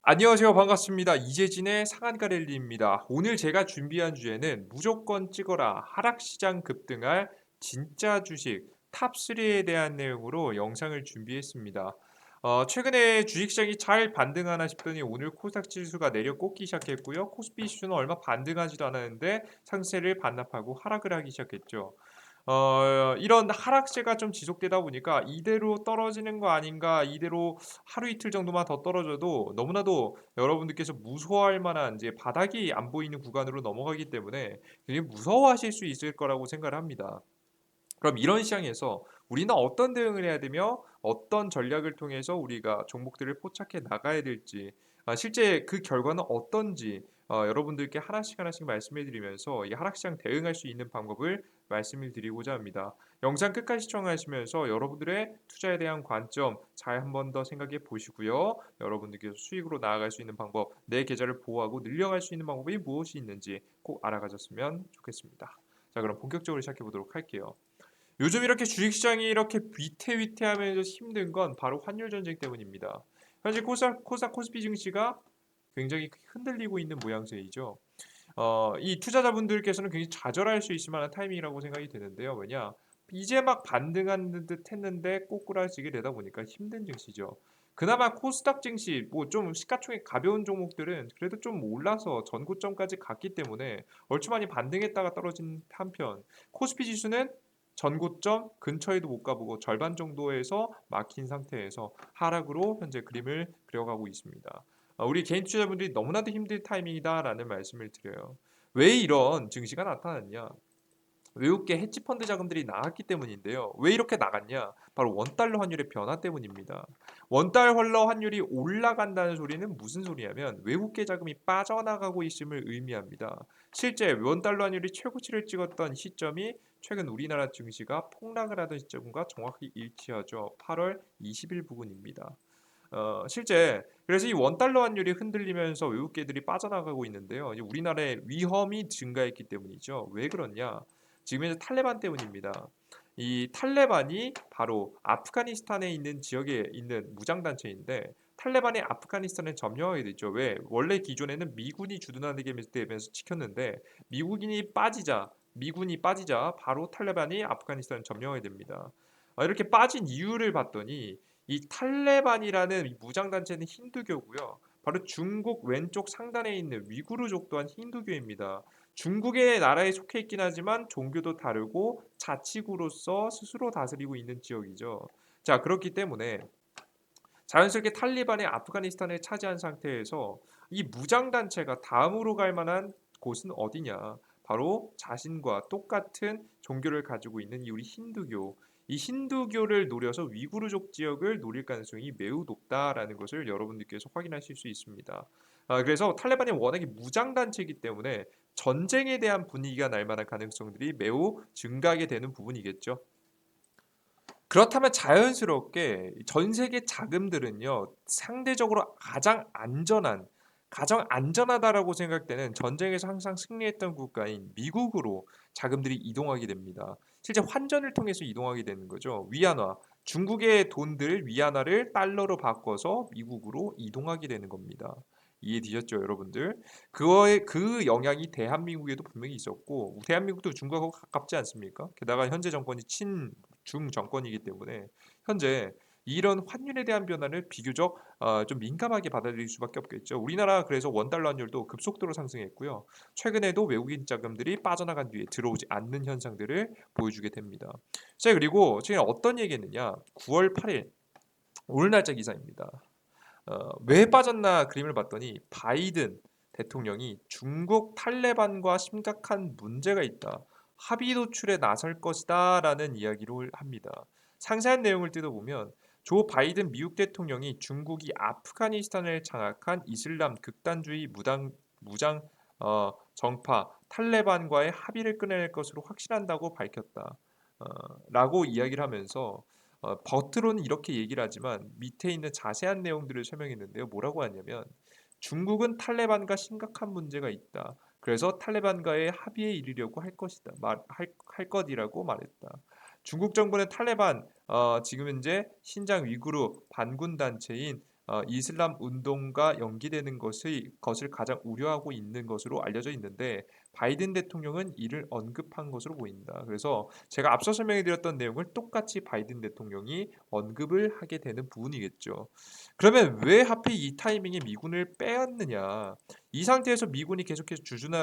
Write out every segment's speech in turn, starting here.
안녕하세요. 반갑습니다. 이재진의 상한가 랠리입니다. 오늘 제가 준비한 주제는 무조건 찍어라 하락시장 급등할 진짜 주식 탑3에 대한 내용으로 영상을 준비했습니다. 최근에 주식시장이 잘 반등하나 싶더니 오늘 코스닥 지수가 내려 꽂기 시작했고요. 코스피 지수는 얼마 반등하지도 않았는데 상세를 반납하고 하락을 하기 시작했죠. 이런 하락세가 좀 지속되다 보니까 '이대로 떨어지는 거 아닌가. 이대로 하루 이틀 정도만 더 떨어져도 너무나도 여러분들께서 무서워할 만한 이제 바닥이 안 보이는 구간으로 넘어가기 때문에 되게 무서워하실 수 있을 거라고 생각을 합니다. 그럼 이런 시장에서 우리는 어떤 대응을 해야 되며 어떤 전략을 통해서 우리가 종목들을 포착해 나가야 될지 실제 그 결과는 어떤지 여러분들께 하나씩 하나씩 말씀해 드리면서 이 하락시장 대응할 수 있는 방법을 말씀을 드리고자 합니다. 영상 끝까지 시청하시면서 여러분들의 투자에 대한 관점 잘 한 번 더 생각해 보시고요. 여러분들께서 수익으로 나아갈 수 있는 방법, 내 계좌를 보호하고 늘려갈 수 있는 방법이 무엇이 있는지 꼭 알아가셨으면 좋겠습니다. 자, 그럼 본격적으로 시작해 보도록 할게요. 요즘 이렇게 주식시장이 이렇게 위태위태하면서 힘든 건 바로 환율 전쟁 때문입니다. 현재 코스피 증시가 굉장히 흔들리고 있는 모양새이죠. 이 투자자분들께서는 굉장히 좌절할 수 있을 만한 타이밍이라고 생각이 되는데요. 왜냐? 이제 막 반등한 듯 했는데 꼬꾸라지게 되다 보니까 힘든 증시죠. 그나마 코스닥 증시 뭐 좀 시가총액 가벼운 종목들은 그래도 좀 올라서 전고점까지 갔기 때문에 얼추 많이 반등했다가 떨어진 한편 코스피 지수는 전고점 근처에도 못 가보고 절반 정도에서 막힌 상태에서 하락으로 현재 그림을 그려가고 있습니다. 우리 개인 투자자분들이 너무나도 힘든 타이밍이다라는 말씀을 드려요. 왜 이런 증시가 나타났냐? 외국계 헤지펀드 자금들이 나갔기 때문인데요. 왜 이렇게 나갔냐? 바로 원달러 환율의 변화 때문입니다. 원달러 환율이 올라간다는 소리는 무슨 소리냐면 외국계 자금이 빠져나가고 있음을 의미합니다. 실제 원달러 환율이 최고치를 찍었던 시점이 최근 우리나라 증시가 폭락을 하던 시점과 정확히 일치하죠. 8월 20일 부근입니다. 실제 그래서 이 원달러 환율이 흔들리면서 외국계들이 빠져나가고 있는데요. 이제 우리나라의 위험이 증가했기 때문이죠. 왜 그러냐? 지금 현재 탈레반 때문입니다. 이 탈레반이 바로 아프가니스탄에 있는 지역에 있는 무장단체인데 탈레반이 아프가니스탄을 점령하게 됐죠. 왜? 원래 기존에는 미군이 주둔하게 되면서 지켰는데 미군이 빠지자 바로 탈레반이 아프가니스탄을 점령하게 됩니다. 이렇게 빠진 이유를 봤더니 이 탈레반이라는 이 무장단체는 힌두교고요. 바로 중국 왼쪽 상단에 있는 위구르족 또한 힌두교입니다. 중국의 나라에 속해 있긴 하지만 종교도 다르고 자치구로서 스스로 다스리고 있는 지역이죠. 자, 그렇기 때문에 자연스럽게 탈리반이 아프가니스탄을 차지한 상태에서 이 무장단체가 다음으로 갈 만한 곳은 어디냐? 바로 자신과 똑같은 종교를 가지고 있는 이 우리 힌두교. 이 힌두교를 노려서 위구르족 지역을 노릴 가능성이 매우 높다라는 것을 여러분들께서 확인하실 수 있습니다. 그래서 탈레반이 워낙에 무장단체이기 때문에 전쟁에 대한 분위기가 날 만한 가능성들이 매우 증가하게 되는 부분이겠죠. 그렇다면 자연스럽게 전 세계 자금들은요, 상대적으로 가장 안전하다라고 생각되는 전쟁에서 항상 승리했던 국가인 미국으로 자금들이 이동하게 됩니다. 실제 환전을 통해서 이동하게 되는 거죠. 위안화. 중국의 돈들 위안화를 달러로 바꿔서 미국으로 이동하게 되는 겁니다. 이해되셨죠, 여러분들? 그 영향이 대한민국에도 분명히 있었고, 대한민국도 중국하고 가깝지 않습니까? 게다가 현재 정권이 중 정권이기 때문에 현재 이런 환율에 대한 변화를 비교적 좀 민감하게 받아들일 수밖에 없겠죠. 우리나라 그래서 원달러 환율도 급속도로 상승했고요. 최근에도 외국인 자금들이 빠져나간 뒤에 들어오지 않는 현상들을 보여주게 됩니다. 자, 그리고 지금 어떤 얘기했느냐? 9월 8일 오늘 날짜 기사입니다. 왜 빠졌나 그림을 봤더니 바이든 대통령이 중국 탈레반과 심각한 문제가 있다. 합의 도출에 나설 것이다라는 이야기를 합니다. 상세한 내용을 뜯어보면 조 바이든 미국 대통령이 중국이 아프가니스탄을 장악한 이슬람 극단주의 무장 정파 탈레반과의 합의를 끊어낼 것으로 확신한다고 밝혔다. 라고 이야기를 하면서 겉으로는 이렇게 얘기를 하지만 밑에 있는 자세한 내용들을 설명했는데요. 뭐라고 하냐면 중국은 탈레반과 심각한 문제가 있다. 그래서 탈레반과의 합의에 이르려고 할 것이다. 할 것이라고 말했다. 중국 정부는 탈레반 지금 현재 신장 위구르 반군 단체인 이슬람 운동과 연기되는 것을 가장 우려하고 있는 것으로 알려져 있는데 바이든 대통령은 이를 언급한 것으로 보인다. 그래서 제가 앞서 설명해 드렸던 내용을 똑같이 바이든 대통령이 언급을 하게 되는 부분이겠죠. 그러면 왜 하필 이 타이밍에 미군을 빼앗느냐? 이 상태에서 미군이 계속해서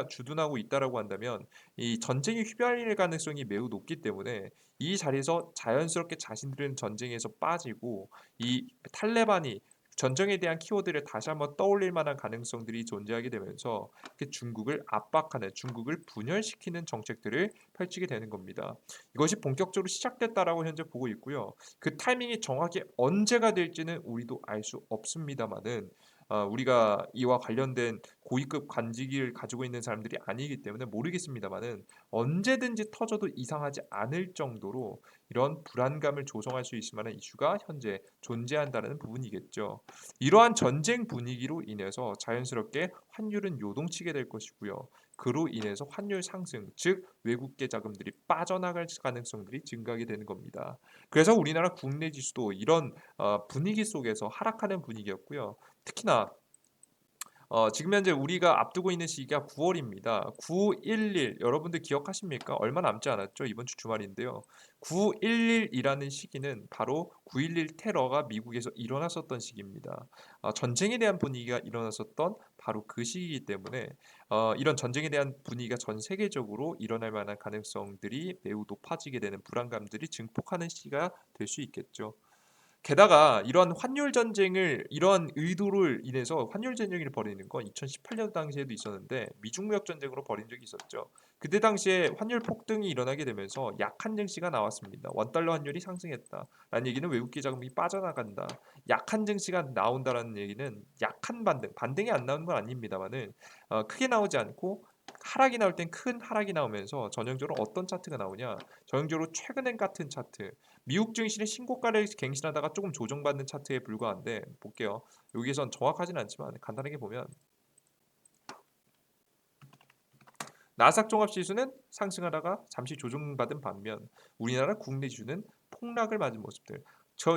주둔하고 있다라고 한다면 이 전쟁이 휘발릴 가능성이 매우 높기 때문에 이 자리에서 자연스럽게 자신들은 전쟁에서 빠지고 이 탈레반이 전쟁에 대한 키워드를 다시 한번 떠올릴 만한 가능성들이 존재하게 되면서 중국을 압박하는, 중국을 분열시키는 정책들을 펼치게 되는 겁니다. 이것이 본격적으로 시작됐다라고 현재 보고 있고요. 그 타이밍이 정확히 언제가 될지는 우리도 알 수 없습니다만은 우리가 이와 관련된 고위급 관직을 가지고 있는 사람들이 아니기 때문에 모르겠습니다만은 언제든지 터져도 이상하지 않을 정도로 이런 불안감을 조성할 수 있을 만한 이슈가 현재 존재한다는 부분이겠죠. 이러한 전쟁 분위기로 인해서 자연스럽게 환율은 요동치게 될 것이고요. 그로 인해서 환율 상승, 즉 외국계 자금들이 빠져나갈 가능성들이 증가하게 되는 겁니다. 그래서 우리나라 국내 지수도 이런 분위기 속에서 하락하는 분위기였고요. 특히나 지금 현재 우리가 앞두고 있는 시기가 9월입니다. 9.11 여러분들 기억하십니까? 얼마 남지 않았죠? 이번 주 주말인데요. 9.11이라는 시기는 바로 9.11 테러가 미국에서 일어났었던 시기입니다. 전쟁에 대한 분위기가 일어났었던 바로 그 시기이기 때문에 이런 전쟁에 대한 분위기가 전 세계적으로 일어날 만한 가능성들이 매우 높아지게 되는 불안감들이 증폭하는 시기가 될 수 있겠죠. 게다가 이러한 환율 전쟁을 이러한 의도를 인해서 환율 전쟁을 벌이는 건 2018년 당시에도 있었는데 미중 무역 전쟁으로 벌인 적이 있었죠. 그때 당시에 환율 폭등이 일어나게 되면서 약한 증시가 나왔습니다. 원달러 환율이 상승했다라는 얘기는 외국계 자금이 빠져나간다. 약한 증시가 나온다라는 얘기는 약한 반등이 안 나오는 건 아닙니다만은 크게 나오지 않고 하락이 나올 땐 큰 하락이 나오면서 전형적으로 어떤 차트가 나오냐? 전형적으로 최근엔 같은 차트. 미국 증시는 신고가를 갱신하다가 조금 조정받는 차트에 불과한데 볼게요. 여기선 정확하진 않지만 간단하게 보면 나스닥 종합지수는 상승하다가 잠시 조정받은 반면 우리나라 국내 지수는 폭락을 맞은 모습들.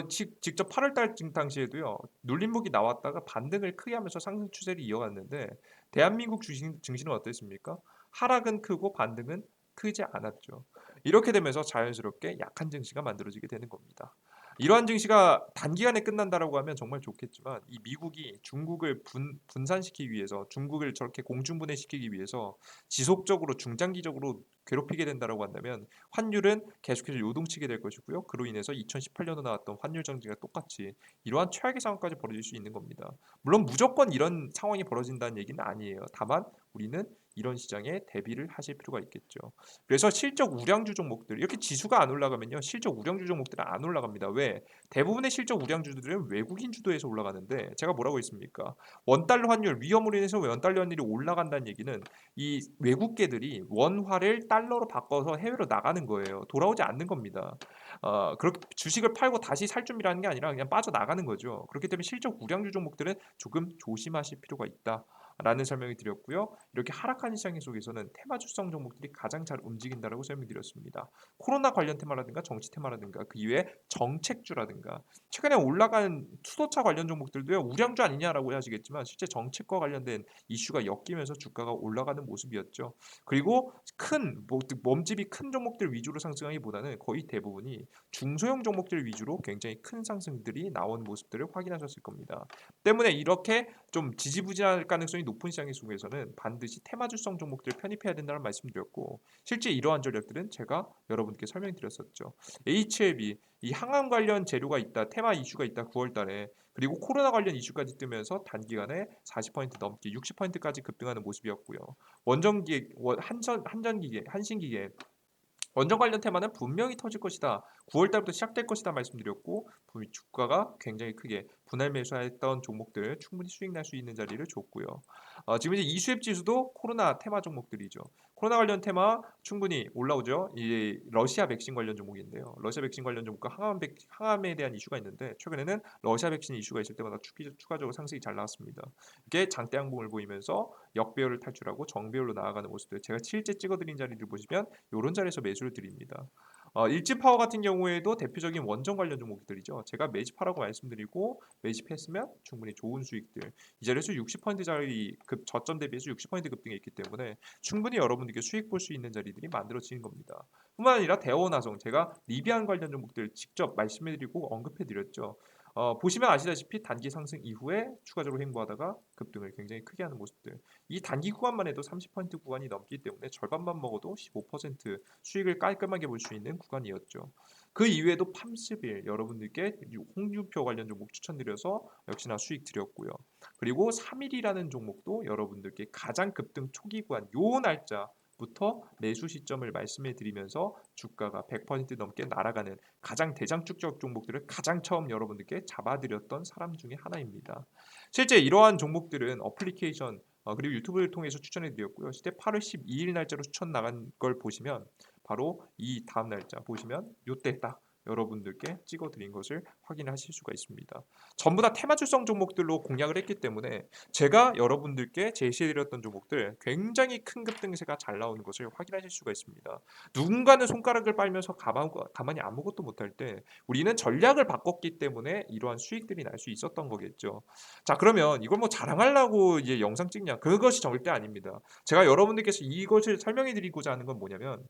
직접 8월달 당시에도요 눌림목이 나왔다가 반등을 크게 하면서 상승 추세를 이어갔는데 대한민국 주식 증시는 어땠습니까? 하락은 크고 반등은 크지 않았죠. 이렇게 되면서 자연스럽게 약한 증시가 만들어지게 되는 겁니다. 이러한 증시가 단기간에 끝난다라고 하면 정말 좋겠지만 이 미국이 중국을 분산시키기 위해서 중국을 저렇게 공중분해시키기 위해서 지속적으로 중장기적으로 괴롭히게 된다라고 한다면 환율은 계속해서 요동치게 될 것이고요. 그로 인해서 2018년에 나왔던 환율 정지가 똑같이 이러한 최악의 상황까지 벌어질 수 있는 겁니다. 물론 무조건 이런 상황이 벌어진다는 얘기는 아니에요. 다만 우리는 이런 시장에 대비를 하실 필요가 있겠죠. 그래서 실적 우량주 종목들 이렇게 지수가 안 올라가면요. 실적 우량주 종목들은 안 올라갑니다. 왜? 대부분의 실적 우량주들은 외국인 주도에서 올라가는데 제가 뭐라고 했습니까? 원달러 환율 위험으로 인해서 원달러 환율이 올라간다는 얘기는 이 외국계들이 원화를 달러로 바꿔서 해외로 나가는 거예요. 돌아오지 않는 겁니다. 그렇게 주식을 팔고 다시 살 준비라는 게 아니라 그냥 빠져나가는 거죠. 그렇기 때문에 실적 우량주 종목들은 조금 조심하실 필요가 있다. 라는 설명을 드렸고요. 이렇게 하락하는 시장 속에서는 테마주성 종목들이 가장 잘 움직인다라고 설명드렸습니다. 코로나 관련 테마라든가 정치 테마라든가 그 이외에 정책주라든가 최근에 올라간 수소차 관련 종목들도요. 우량주 아니냐라고 하시겠지만 실제 정책과 관련된 이슈가 엮이면서 주가가 올라가는 모습이었죠. 그리고 큰 몸집이 큰 종목들 위주로 상승하기보다는 거의 대부분이 중소형 종목들 위주로 굉장히 큰 상승들이 나온 모습들을 확인하셨을 겁니다. 때문에 이렇게 좀 지지부진할 가능성이 높은 시장 속에서는 반드시 테마주성 종목들을 편입해야 된다는 말씀드렸고 실제 이러한 전략들은 제가 여러분께 설명드렸었죠. HLB 이 항암 관련 재료가 있다, 테마 이슈가 있다 9월달에 그리고 코로나 관련 이슈까지 뜨면서 단기간에 40% 넘게 60%까지 급등하는 모습이었고요. 원전기계, 한전기계, 한신기계 원전 관련 테마는 분명히 터질 것이다. 9월 달부터 시작될 것이다 말씀드렸고 주가가 굉장히 크게 분할 매수했던 종목들 충분히 수익 날 수 있는 자리를 줬고요. 지금 이제 이수입 지수도 코로나 테마 종목들이죠. 코로나 관련 테마 충분히 올라오죠. 이 러시아 백신 관련 종목인데요. 러시아 백신 관련 종목과 항암에 대한 이슈가 있는데 최근에는 러시아 백신 이슈가 있을 때마다 추가적으로 상승이 잘 나왔습니다. 이게 장대 항봉을 보이면서 역배열을 탈출하고 정배열로 나아가는 모습들 제가 실제 찍어드린 자리를 보시면 이런 자리에서 매수를 드립니다. 일진파워 같은 경우에도 대표적인 원전 관련 종목들이죠. 제가 매집하라고 말씀드리고 매집했으면 충분히 좋은 수익들. 이 자리에서 60%짜리 저점 대비해서 60% 급등이 있기 때문에 충분히 여러분들께 수익 볼 수 있는 자리들이 만들어지는 겁니다. 뿐만 아니라 대원화성 제가 리비안 관련 종목들 직접 말씀해드리고 언급해드렸죠. 보시면 아시다시피 단기 상승 이후에 추가적으로 횡보하다가 급등을 굉장히 크게 하는 모습들. 이 단기 구간만 해도 30% 구간이 넘기 때문에 절반만 먹어도 15% 수익을 깔끔하게 볼 수 있는 구간이었죠. 그 이외에도 팜스빌 여러분들께 홍준표 관련 종목 추천드려서 역시나 수익 드렸고요. 그리고 3일이라는 종목도 여러분들께 가장 급등 초기 구간 요 날짜부터 매수 시점을 말씀해 드리면서 주가가 100% 넘게 날아가는 가장 대장축적 종목들을 가장 처음 여러분들께 잡아드렸던 사람 중에 하나입니다. 실제 이러한 종목들은 어플리케이션 그리고 유튜브를 통해서 추천해 드렸고요. 실제 8월 12일 날짜로 추천 나간 걸 보시면 바로 이 다음 날짜 보시면 요때 딱 여러분들께 찍어 드린 것을 확인하실 수가 있습니다. 전부 다 테마주성 종목들로 공략을 했기 때문에 제가 여러분들께 제시해 드렸던 종목들 굉장히 큰 급등세가 잘 나오는 것을 확인하실 수가 있습니다. 누군가는 손가락을 빨면서 가만히 아무것도 못할 때 우리는 전략을 바꿨기 때문에 이러한 수익들이 날 수 있었던 거겠죠. 자, 그러면 이걸 뭐 자랑하려고 이제 영상 찍냐? 그것이 절대 아닙니다. 제가 여러분들께서 이것을 설명해 드리고자 하는 건 뭐냐면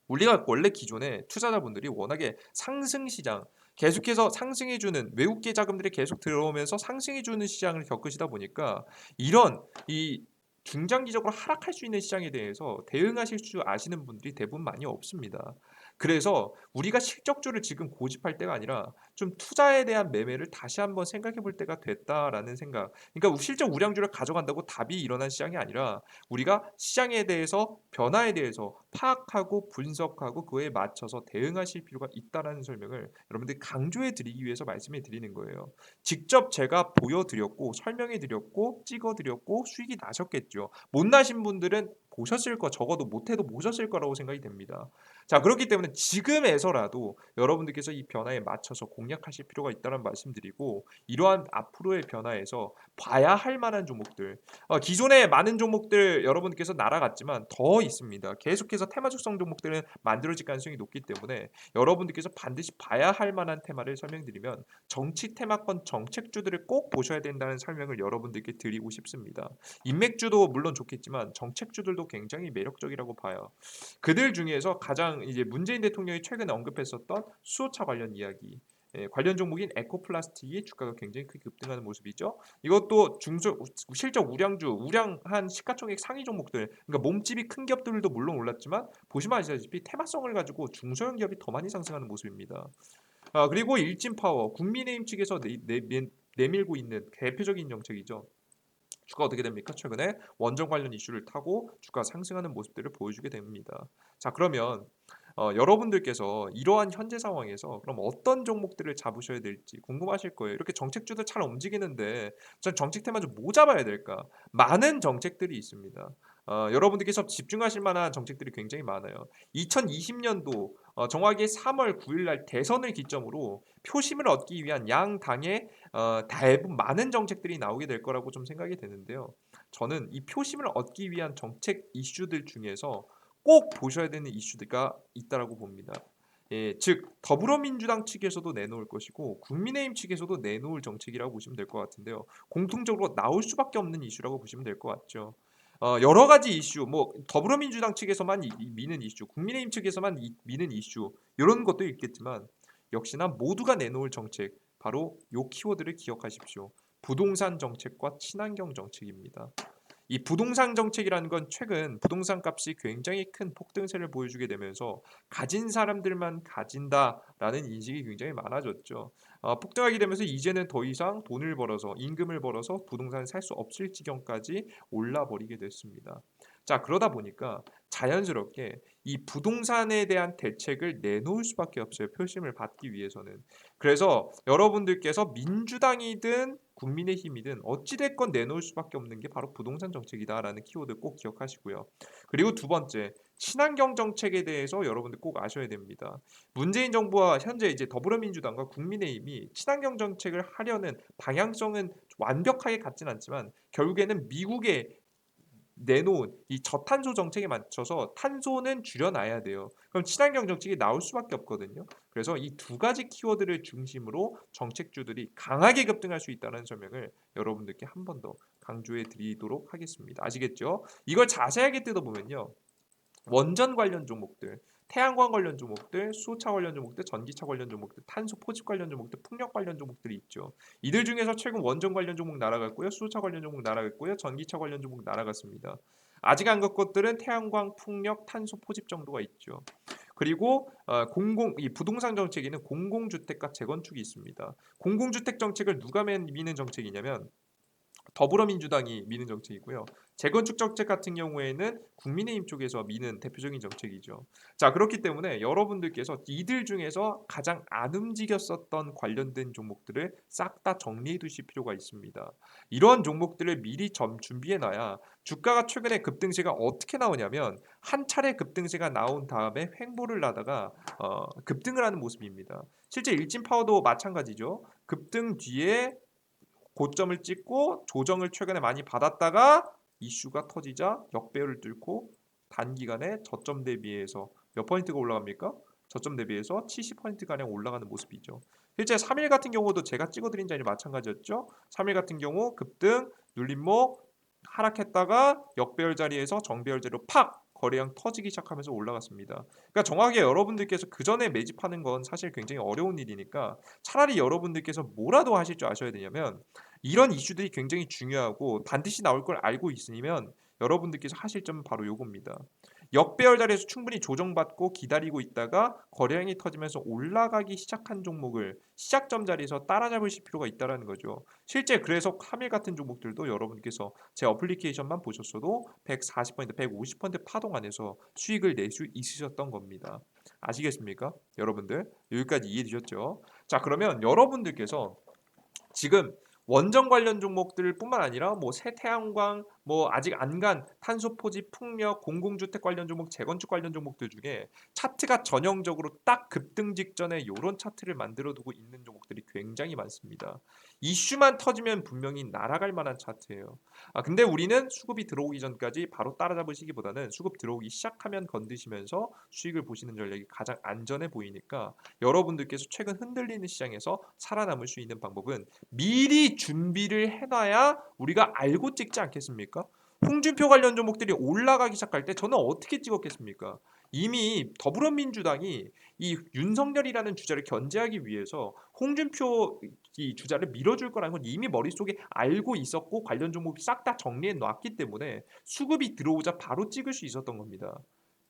우리가 원래 기존에 투자자분들이 워낙에 상승 시장 계속해서 상승해주는 외국계 자금들이 계속 들어오면서 상승해주는 시장을 겪으시다 보니까 이런 이 중장기적으로 하락할 수 있는 시장에 대해서 대응하실 줄 아시는 분들이 대부분 많이 없습니다. 그래서 우리가 실적주를 지금 고집할 때가 아니라 좀 투자에 대한 매매를 다시 한번 생각해 볼 때가 됐다라는 생각. 그러니까 실적 우량주를 가져간다고 답이 일어난 시장이 아니라 우리가 시장에 대해서 변화에 대해서 파악하고 분석하고 그에 맞춰서 대응하실 필요가 있다라는 설명을 여러분들이 강조해 드리기 위해서 말씀해 드리는 거예요. 직접 제가 보여드렸고 설명해 드렸고 찍어 드렸고 수익이 나셨겠죠. 못 나신 분들은 보셨을 거 적어도 못해도 보셨을 거라고 생각이 됩니다. 자, 그렇기 때문에 지금에서라도 여러분들께서 이 변화에 맞춰서 공략하실 필요가 있다는 말씀드리고 이러한 앞으로의 변화에서 봐야 할 만한 종목들 기존에 많은 종목들 여러분께서 날아갔지만 더 있습니다. 계속해서 테마 적성 종목들은 만들어질 가능성이 높기 때문에 여러분들께서 반드시 봐야 할 만한 테마를 설명드리면 정치 테마권 정책주들을 꼭 보셔야 된다는 설명을 여러분들께 드리고 싶습니다. 인맥주도 물론 좋겠지만 정책주들도 굉장히 매력적이라고 봐요. 그들 중에서 가장 이제 문재인 대통령이 최근에 언급했었던 수소차 관련 이야기 관련 종목인 에코플라스틱이 주가가 굉장히 크게 급등하는 모습이죠. 이것도 실적 우량주, 우량한 시가총액 상위 종목들, 그러니까 몸집이 큰 기업들도 물론 올랐지만 보시면 아시다시피 테마성을 가지고 중소형 기업이 더 많이 상승하는 모습입니다. 그리고 일진파워, 국민의힘 측에서 내밀고 있는 대표적인 정책이죠. 주가 어떻게 됩니까? 최근에 원전 관련 이슈를 타고 주가 상승하는 모습들을 보여주게 됩니다. 자, 그러면 여러분들께서 이러한 현재 상황에서 그럼 어떤 종목들을 잡으셔야 될지 궁금하실 거예요. 이렇게 정책주도 잘 움직이는데 전 정책 테마 좀 뭐 잡아야 될까? 많은 정책들이 있습니다. 여러분들께서 집중하실 만한 정책들이 굉장히 많아요. 2020년도 정확히 3월 9일 날 대선을 기점으로 표심을 얻기 위한 양 당의 대부분 많은 정책들이 나오게 될 거라고 좀 생각이 되는데요. 저는 이 표심을 얻기 위한 정책 이슈들 중에서 꼭 보셔야 되는 이슈가 있다라고 봅니다. 예, 즉 더불어민주당 측에서도 내놓을 것이고 국민의힘 측에서도 내놓을 정책이라고 보시면 될 것 같은데요. 공통적으로 나올 수밖에 없는 이슈라고 보시면 될 것 같죠. 여러 가지 이슈, 뭐 더불어민주당 측에서만 미는 이슈, 국민의힘 측에서만 미는 이슈 이런 것도 있겠지만 역시나 모두가 내놓을 정책 바로 요 키워드를 기억하십시오. 부동산 정책과 친환경 정책입니다. 이 부동산 정책이라는 건 최근 부동산 값이 굉장히 큰 폭등세를 보여주게 되면서 가진 사람들만 가진다라는 인식이 굉장히 많아졌죠. 폭등하게 되면서 이제는 더 이상 돈을 벌어서 임금을 벌어서 부동산을 살 수 없을 지경까지 올라버리게 됐습니다. 자, 그러다 보니까 자연스럽게 이 부동산에 대한 대책을 내놓을 수밖에 없어요. 표심을 받기 위해서는. 그래서 여러분들께서 민주당이든 국민의힘이든 어찌됐건 내놓을 수밖에 없는 게 바로 부동산 정책이다라는 키워드 꼭 기억하시고요. 그리고 두 번째, 친환경 정책에 대해서 여러분들 꼭 아셔야 됩니다. 문재인 정부와 현재 이제 더불어민주당과 국민의힘이 친환경 정책을 하려는 방향성은 완벽하게 같진 않지만 결국에는 내놓은 이 저탄소 정책에 맞춰서 탄소는 줄여놔야 돼요. 그럼 친환경 정책이 나올 수밖에 없거든요. 그래서 이 두 가지 키워드를 중심으로 정책주들이 강하게 급등할 수 있다는 설명을 여러분들께 한 번 더 강조해 드리도록 하겠습니다. 아시겠죠? 이걸 자세하게 뜯어보면요. 원전 관련 종목들, 태양광 관련 종목들, 수소차 관련 종목들, 전기차 관련 종목들, 탄소 포집 관련 종목들, 풍력 관련 종목들이 있죠. 이들 중에서 최근 원전 관련 종목 날아갔고요. 수소차 관련 종목 날아갔고요. 전기차 관련 종목 날아갔습니다. 아직 안 간 것들은 태양광, 풍력, 탄소 포집 정도가 있죠. 그리고 이 부동산 정책에는 공공주택과 재건축이 있습니다. 공공주택 정책을 누가 미는 정책이냐면 더불어민주당이 미는 정책이고요. 재건축 정책 같은 경우에는 국민의힘 쪽에서 미는 대표적인 정책이죠. 자, 그렇기 때문에 여러분들께서 이들 중에서 가장 안 움직였었던 관련된 종목들을 싹 다 정리해 두실 필요가 있습니다. 이런 종목들을 미리 준비해 놔야 주가가 최근에 급등세가 어떻게 나오냐면 한 차례 급등세가 나온 다음에 횡보를 하다가 급등을 하는 모습입니다. 실제 일진파워도 마찬가지죠. 급등 뒤에 고점을 찍고 조정을 최근에 많이 받았다가 이슈가 터지자 역배열을 뚫고 단기간에 저점 대비해서 몇 포인트가 올라갑니까? 저점 대비해서 70%가량 올라가는 모습이죠. 실제 3일 같은 경우도 제가 찍어드린 자리 마찬가지였죠. 3일 같은 경우 급등, 눌림목, 하락했다가 역배열 자리에서 정배열 자리로 팍! 거래량 터지기 시작하면서 올라갔습니다. 그러니까 정확하게 여러분들께서 그 전에 매집하는 건 사실 굉장히 어려운 일이니까 차라리 여러분들께서 뭐라도 하실 줄 아셔야 되냐면 이런 이슈들이 굉장히 중요하고 반드시 나올 걸 알고 있으면 여러분들께서 하실 점은 바로 요겁니다. 역배열 자리에서 충분히 조정받고 기다리고 있다가 거래량이 터지면서 올라가기 시작한 종목을 시작점 자리에서 따라잡으실 필요가 있다는 거죠. 실제 그래서 카밀 같은 종목들도 여러분께서 제 어플리케이션만 보셨어도 140%, 150% 파동 안에서 수익을 낼 수 있으셨던 겁니다. 아시겠습니까? 여러분들 여기까지 이해되셨죠? 자, 그러면 여러분들께서 지금 원전 관련 종목들뿐만 아니라 뭐 새태양광, 뭐 아직 안 간 탄소 포집, 풍력, 공공주택 관련 종목, 재건축 관련 종목들 중에 차트가 전형적으로 딱 급등 직전에 이런 차트를 만들어 두고 있는 종목들이 굉장히 많습니다. 이슈만 터지면 분명히 날아갈 만한 차트예요. 근데 우리는 수급이 들어오기 전까지 바로 따라잡으시기보다는 수급 들어오기 시작하면 건드시면서 수익을 보시는 전략이 가장 안전해 보이니까 여러분들께서 최근 흔들리는 시장에서 살아남을 수 있는 방법은 미리 준비를 해놔야 우리가 알고 찍지 않겠습니까? 홍준표 관련 종목들이 올라가기 시작할 때 저는 어떻게 찍었겠습니까? 이미 더불어민주당이 이 윤석열이라는 주자를 견제하기 위해서 홍준표 이 주자를 밀어줄 거라는 건 이미 머릿속에 알고 있었고 관련 종목이 싹 다 정리해 놨기 때문에 수급이 들어오자 바로 찍을 수 있었던 겁니다.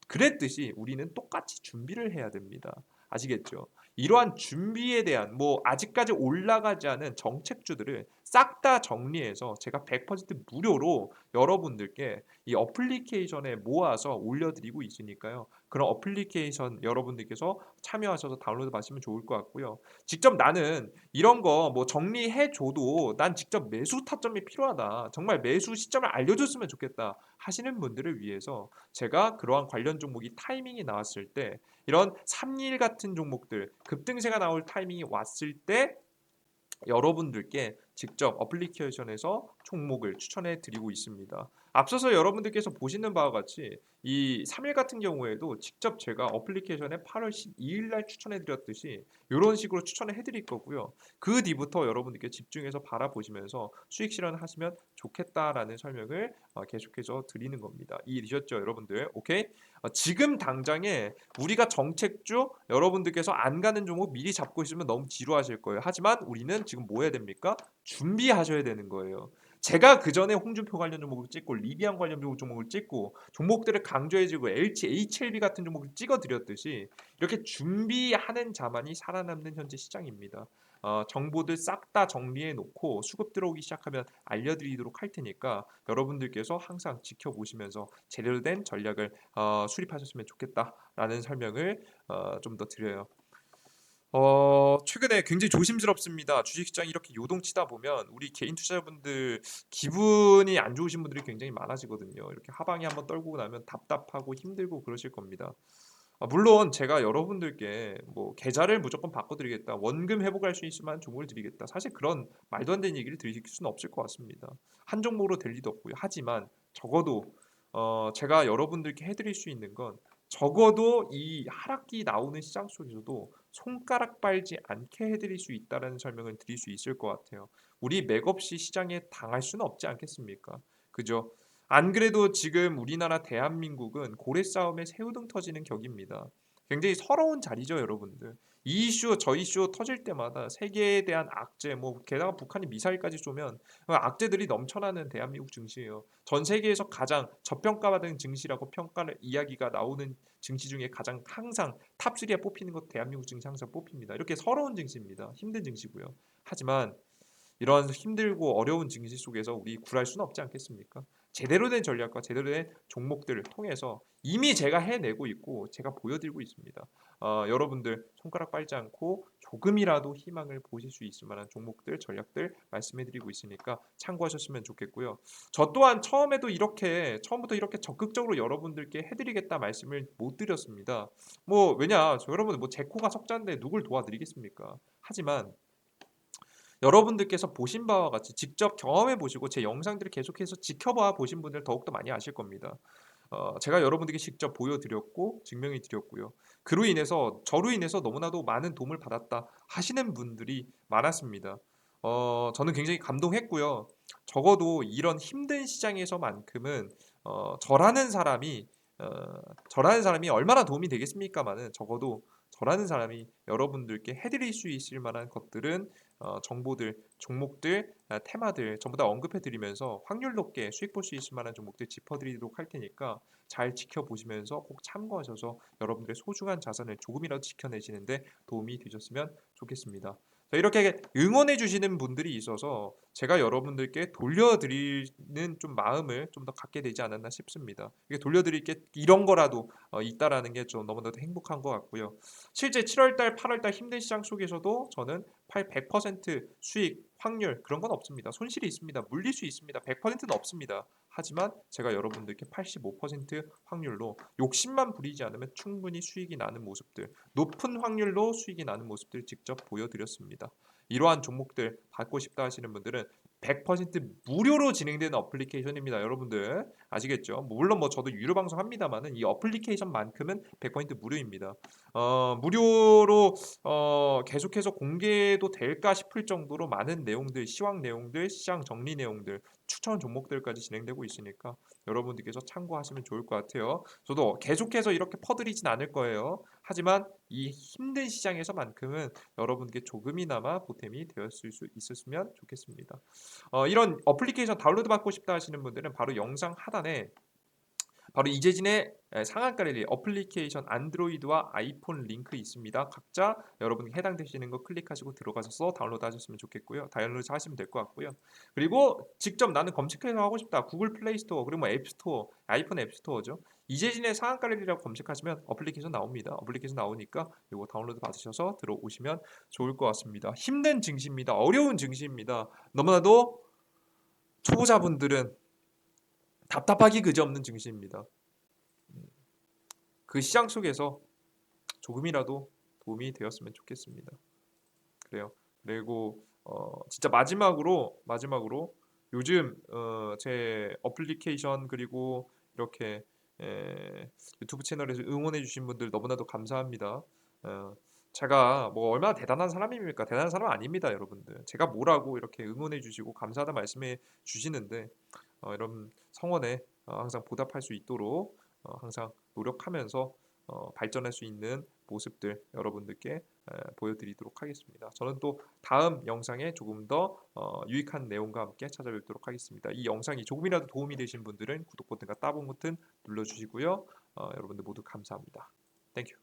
그랬듯이 우리는 똑같이 준비를 해야 됩니다. 아시겠죠? 이러한 준비에 대한 뭐 아직까지 올라가지 않은 정책주들을 싹 다 정리해서 제가 100% 무료로 여러분들께 이 어플리케이션에 모아서 올려드리고 있으니까요. 그런 어플리케이션 여러분들께서 참여하셔서 다운로드 받으시면 좋을 것 같고요. 직접 나는 이런 거 뭐 정리해줘도 난 직접 매수 타점이 필요하다. 정말 매수 시점을 알려줬으면 좋겠다 하시는 분들을 위해서 제가 그러한 관련 종목이 타이밍이 나왔을 때 이런 3일 같은 종목들 급등세가 나올 타이밍이 왔을 때 여러분들께 직접 어플리케이션에서 종목을 추천해 드리고 있습니다. 앞서서 여러분들께서 보시는 바와 같이 이 3일 같은 경우에도 직접 제가 어플리케이션에 8월 12일 날 추천해 드렸듯이 이런 식으로 추천을 해 드릴 거고요. 그 뒤부터 여러분들께 집중해서 바라보시면서 수익 실현하시면 좋겠다라는 설명을 계속해서 드리는 겁니다. 이해되셨죠, 여러분들? 오케이? 지금 당장에 우리가 정책주 여러분들께서 안 가는 종목 미리 잡고 있으면 너무 지루하실 거예요. 하지만 우리는 지금 뭐 해야 됩니까? 준비하셔야 되는 거예요. 제가 그 전에 홍준표 관련 종목을 찍고 리비안 관련 종목을 찍고 종목들을 강조해주고 LH, HLB 같은 종목을 찍어드렸듯이 이렇게 준비하는 자만이 살아남는 현재 시장입니다. 정보들 싹 다 정리해 놓고 수급 들어오기 시작하면 알려드리도록 할 테니까 여러분들께서 항상 지켜보시면서 제대로 된 전략을 수립하셨으면 좋겠다라는 설명을 좀 더 드려요. 최근에 굉장히 조심스럽습니다. 주식시장이 이렇게 요동치다 보면 우리 개인 투자자분들 기분이 안 좋으신 분들이 굉장히 많아지거든요. 이렇게 하방이 한번 떨고 나면 답답하고 힘들고 그러실 겁니다. 물론 제가 여러분들께 뭐 계좌를 무조건 바꿔드리겠다, 원금 회복할 수 있을 만한 종목을 드리겠다. 사실 그런 말도 안 되는 얘기를 드릴 수는 없을 것 같습니다. 한 종목으로 될 리도 없고요. 하지만 적어도 제가 여러분들께 해드릴 수 있는 건 적어도 이 하락기 나오는 시장 속에서도 손가락 빨지 않게 해드릴 수 있다라는 설명을 드릴 수 있을 것 같아요. 우리 맥없이 시장에 당할 수는 없지 않겠습니까? 그죠? 안 그래도 지금 우리나라 대한민국은 고래 싸움에 새우등 터지는 격입니다. 굉장히 서러운 자리죠, 여러분들. 이 이슈, 저 이슈 터질 때마다 세계에 대한 악재, 뭐 게다가 북한이 미사일까지 쏘면 악재들이 넘쳐나는 대한민국 증시예요. 전 세계에서 가장 저평가받은 증시라고 평가를 이야기가 나오는 증시 중에 가장 항상 탑3에 뽑히는 것 대한민국 증시 항상 뽑힙니다. 이렇게 서러운 증시입니다. 힘든 증시고요. 하지만 이런 힘들고 어려운 증시 속에서 우리 굴할 수는 없지 않겠습니까? 제대로 된 전략과 제대로 된 종목들을 통해서 이미 제가 해내고 있고 제가 보여드리고 있습니다. 여러분들 손가락 빨지 않고 조금이라도 희망을 보실 수 있을 만한 종목들, 전략들 말씀해드리고 있으니까 참고하셨으면 좋겠고요. 저 또한 처음부터 이렇게 적극적으로 여러분들께 해드리겠다 말씀을 못 드렸습니다. 뭐 왜냐, 여러분 뭐 제 코가 석자인데 누굴 도와드리겠습니까? 하지만 여러분들께서 보신 바와 같이 직접 경험해 보시고 제 영상들을 계속해서 지켜봐 보신 분들 더욱더 많이 아실 겁니다. 제가 여러분들께 직접 보여드렸고 증명해 드렸고요. 저로 인해서 너무나도 많은 도움을 받았다 하시는 분들이 많았습니다. 저는 굉장히 감동했고요. 적어도 이런 힘든 시장에서만큼은 어, 저라는 사람이 얼마나 도움이 되겠습니까마는 적어도 저라는 사람이 여러분들께 해드릴 수 있을 만한 것들은 정보들, 종목들, 테마들 전부 다 언급해드리면서 확률 높게 수익 볼 수 있을 만한 종목들 짚어드리도록 할 테니까 잘 지켜보시면서 꼭 참고하셔서 여러분들의 소중한 자산을 조금이라도 지켜내시는데 도움이 되셨으면 좋겠습니다. 자, 이렇게 응원해 주시는 분들이 있어서 제가 여러분들께 돌려드리는 좀 마음을 좀 더 갖게 되지 않았나 싶습니다. 이게 돌려드릴 게 이런 거라도 있다라는 게 좀 너무나도 행복한 것 같고요. 실제 7월달, 8월달 힘든 시장 속에서도 저는 100% 수익, 확률 그런 건 없습니다. 손실이 있습니다. 물릴 수 있습니다. 100%는 없습니다. 하지만 제가 여러분들께 85% 확률로 욕심만 부리지 않으면 충분히 수익이 나는 모습들, 높은 확률로 수익이 나는 모습들 직접 보여드렸습니다. 이러한 종목들 받고 싶다 하시는 분들은 100% 무료로 진행되는 어플리케이션입니다. 여러분들 아시겠죠? 물론 뭐 저도 유료 방송합니다만은 이 어플리케이션만큼은 100% 무료입니다. 무료로 계속해서 공개도 될까 싶을 정도로 많은 내용들, 시황 내용들, 시장 정리 내용들, 추천 종목들까지 진행되고 있으니까 여러분들께서 참고하시면 좋을 것 같아요. 저도 계속해서 이렇게 퍼드리진 않을 거예요. 하지만 이 힘든 시장에서만큼은 여러분께 조금이나마 보탬이 되었을 수 있었으면 좋겠습니다. 이런 어플리케이션 다운로드 받고 싶다 하시는 분들은 바로 영상 하단에 바로 이재진의 상한가 랠리 어플리케이션 안드로이드와 아이폰 링크 있습니다. 각자 여러분 해당되시는 거 클릭하시고 들어가셔서 다운로드 하셨으면 좋겠고요. 다운로드 하시면 될 것 같고요. 그리고 직접 나는 검색해서 하고 싶다. 구글 플레이 스토어 그리고 뭐 앱스토어, 아이폰 앱스토어죠. 이재진의 상한가 랠리라고 검색하시면 어플리케이션 나옵니다. 어플리케이션 나오니까 이거 다운로드 받으셔서 들어오시면 좋을 것 같습니다. 힘든 증시입니다. 어려운 증시입니다. 너무나도 초보자분들은 답답하기 그지없는 증시입니다. 그 시장 속에서 조금이라도 도움이 되었으면 좋겠습니다. 그래요. 그리고 진짜 마지막으로 요즘 제 어플리케이션 그리고 이렇게 유튜브 채널에서 응원해 주신 분들 너무나도 감사합니다. 제가 뭐 얼마나 대단한 사람입니까? 대단한 사람 아닙니다, 여러분들. 제가 뭐라고 이렇게 응원해 주시고 감사하다 말씀해 주시는데 이런 성원에 항상 보답할 수 있도록 항상 노력하면서 발전할 수 있는 모습들 여러분들께 보여드리도록 하겠습니다. 저는 또 다음 영상에 조금 더 유익한 내용과 함께 찾아뵙도록 하겠습니다. 이 영상이 조금이라도 도움이 되신 분들은 구독 버튼과 따봉 버튼 눌러주시고요. 여러분들 모두 감사합니다. 땡큐.